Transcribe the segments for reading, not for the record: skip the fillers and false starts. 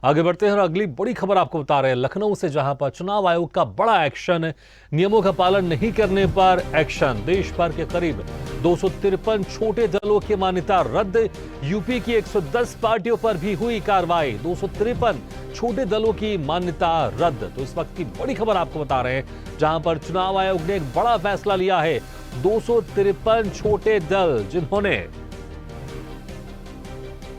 आगे बढ़ते हैं और अगली बड़ी खबर आपको बता रहे हैं लखनऊ से, जहां पर चुनाव आयोग का बड़ा एक्शन। नियमों का पालन नहीं करने पर एक्शन। देश भर के करीब 253 छोटे दलों की मान्यता रद्द। यूपी की 110 पार्टियों पर भी हुई कार्रवाई। 253 छोटे दलों की मान्यता रद्द। तो इस वक्त की बड़ी खबर आपको बता रहे हैं, जहां पर चुनाव आयोग ने एक बड़ा फैसला लिया है। 253 छोटे दल जिन्होंने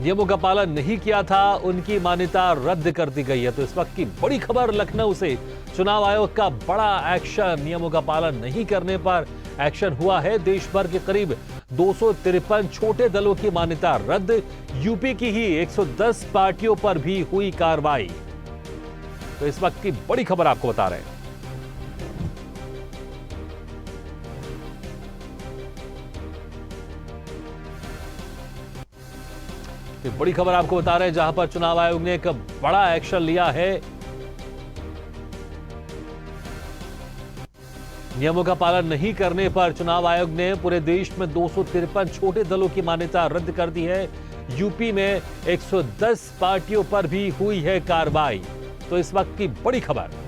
नियमों का पालन नहीं किया था, उनकी मान्यता रद्द कर दी गई है। तो इस वक्त की बड़ी खबर लखनऊ से, चुनाव आयोग का बड़ा एक्शन। नियमों का पालन नहीं करने पर एक्शन हुआ है। देश भर के करीब 253 छोटे दलों की मान्यता रद्द। यूपी की ही 110 पार्टियों पर भी हुई कार्रवाई। तो इस वक्त की बड़ी खबर आपको बता रहे हैं। एक बड़ी खबर आपको बता रहे हैं, जहां पर चुनाव आयोग ने एक बड़ा एक्शन लिया है। नियमों का पालन नहीं करने पर चुनाव आयोग ने पूरे देश में 253 छोटे दलों की मान्यता रद्द कर दी है। यूपी में 110 पार्टियों पर भी हुई है कार्रवाई। तो इस वक्त की बड़ी खबर।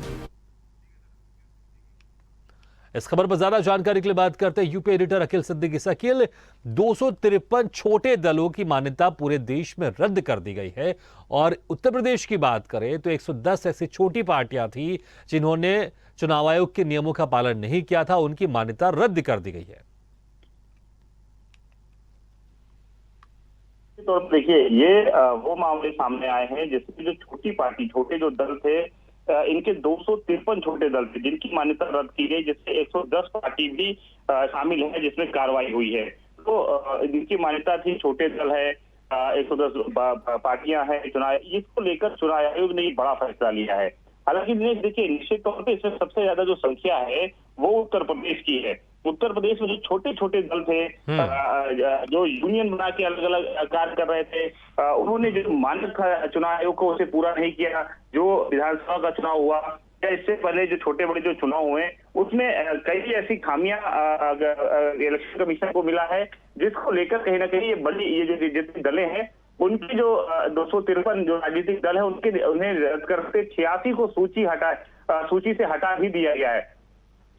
इस खबर पर ज्यादा जानकारी के लिए बात करते हैं यूपी एडिटर अखिल सिद्दीकी से। अखिल, 253 छोटे दलों की मान्यता पूरे देश में रद्द कर दी गई है, और उत्तर प्रदेश की बात करें तो 110 ऐसी छोटी पार्टियां थी जिन्होंने चुनाव आयोग के नियमों का पालन नहीं किया था, उनकी मान्यता रद्द कर दी गई है। तो देखिए, ये वो मामले सामने आए हैं जिसमें जो छोटी पार्टी, छोटे जो दल थे, इनके 253 छोटे दल थे जिनकी मान्यता रद्द की गई, जिससे 110 पार्टी भी शामिल है जिसमें कार्रवाई हुई है। तो जिनकी मान्यता थी, छोटे दल है, 110 पार्टियां हैं, चुनाव, इसको लेकर चुनाव आयोग ने एक बड़ा फैसला लिया है। हालांकि देखिए, निश्चित तौर पर इसमें सबसे ज्यादा जो संख्या है वो उत्तर प्रदेश की है। उत्तर प्रदेश में जो छोटे छोटे दल थे, जो यूनियन बना के अलग अलग कार्य कर रहे थे, उन्होंने जो मानक था चुनाव आयोग को, उसे पूरा नहीं किया। जो विधानसभा का चुनाव हुआ या इससे पहले जो छोटे बड़े जो चुनाव हुए, उसमें कई ऐसी खामियां इलेक्शन कमीशन को मिला है, जिसको लेकर कहीं ना कहीं ये जो जितनी दलें हैं, उनकी जो 253 जो राजनीतिक दल है, उन्हें रद्द करके 86 को सूची से हटा भी दिया गया है,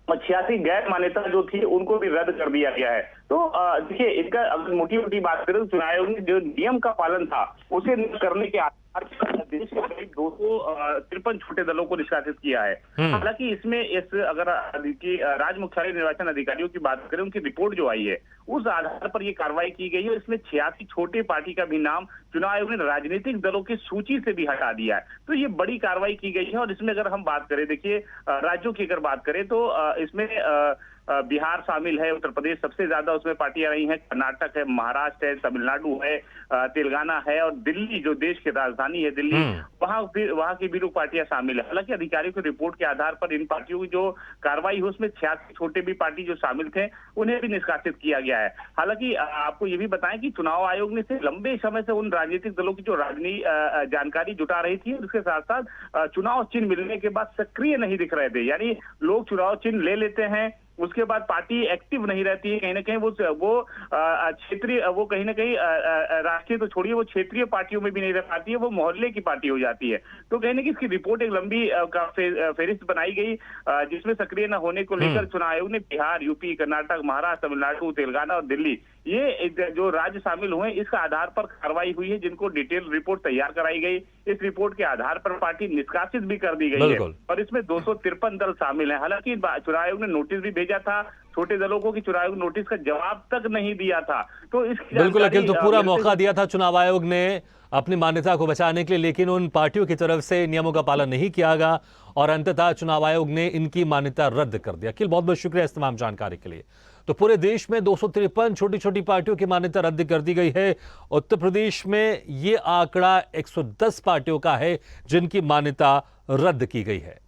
और 86 गैर मान्यता जो थी उनको भी रद्द कर दिया गया है। तो देखिए, इसका अगर मोटी मोटी बात करें तो चुनाव आयोग ने जो नियम का पालन था उसे न करने के आधार पर देश के करीब 253 छोटे दलों को निष्कासित किया है। हालांकि इसमें अगर राज्य मुख्यालय निर्वाचन अधिकारियों की बात करें, उनकी रिपोर्ट जो आई है उस आधार पर ये कार्रवाई की गई है, और इसमें 86 छोटे पार्टी का भी नाम चुनाव आयोग ने राजनीतिक दलों की सूची से भी हटा दिया है। तो ये बड़ी कार्रवाई की गई है। और इसमें अगर हम बात करें, देखिए, राज्यों की अगर बात करें तो इसमें बिहार शामिल है, उत्तर प्रदेश सबसे ज्यादा उसमें पार्टियां रही हैं, कर्नाटक है, महाराष्ट्र है, तमिलनाडु है, तेलंगाना है, और दिल्ली जो देश की राजधानी है दिल्ली, वहां की भी लोग पार्टियां शामिल है। हालांकि अधिकारियों की रिपोर्ट के आधार पर इन पार्टियों की जो कार्रवाई हुई उसमें 86 छोटे भी पार्टी जो शामिल थे उन्हें भी निष्कासित किया गया है। हालांकि आपको ये भी बताएं कि चुनाव आयोग ने से लंबे समय से उन राजनीतिक दलों की जो जानकारी जुटा रही थी, उसके साथ साथ चुनाव चिन्ह मिलने के बाद सक्रिय नहीं दिख रहे थे। यानी लोग चुनाव चिन्ह ले लेते हैं, उसके बाद पार्टी एक्टिव नहीं रहती है, कहीं ना कहीं वो क्षेत्रीय, वो कहीं ना कहीं राष्ट्रीय तो छोड़िए, वो क्षेत्रीय पार्टियों में भी नहीं रह पाती है, वो मोहल्ले की पार्टी हो जाती है। तो कहीं ना कहीं इसकी रिपोर्ट एक लंबी फेरिस्त बनाई गई, जिसमें सक्रिय न होने को लेकर चुनाव आयोग ने बिहार, यूपी, कर्नाटक, महाराष्ट्र, तमिलनाडु, तेलंगाना और दिल्ली, ये जो राज्य शामिल हुए, इसका आधार पर कार्रवाई हुई है, जिनको डिटेल रिपोर्ट तैयार कराई गई। इस रिपोर्ट के आधार पर पार्टी निष्कासित भी कर दी गई है, और इसमें 253 दल शामिल हैं। हालांकि चुनाव आयोग ने नोटिस भी भेजा था छोटे दलों को, कि चुनाव आयोग नोटिस का जवाब तक नहीं दिया था। तो इसकी बिल्कुल अखिल, तो पूरा मौका दिया था चुनाव आयोग ने अपनी मान्यता को बचाने के लिए, लेकिन उन पार्टियों की तरफ से नियमों का पालन नहीं किया गया, और अंततः चुनाव आयोग ने इनकी मान्यता रद्द कर दिया। अखिल, बहुत बहुत शुक्रिया इस तमाम जानकारी के लिए। तो पूरे देश में 253 छोटी छोटी पार्टियों की मान्यता रद्द कर दी गई है। उत्तर प्रदेश में ये आंकड़ा 110 पार्टियों का है जिनकी मान्यता रद्द की गई है।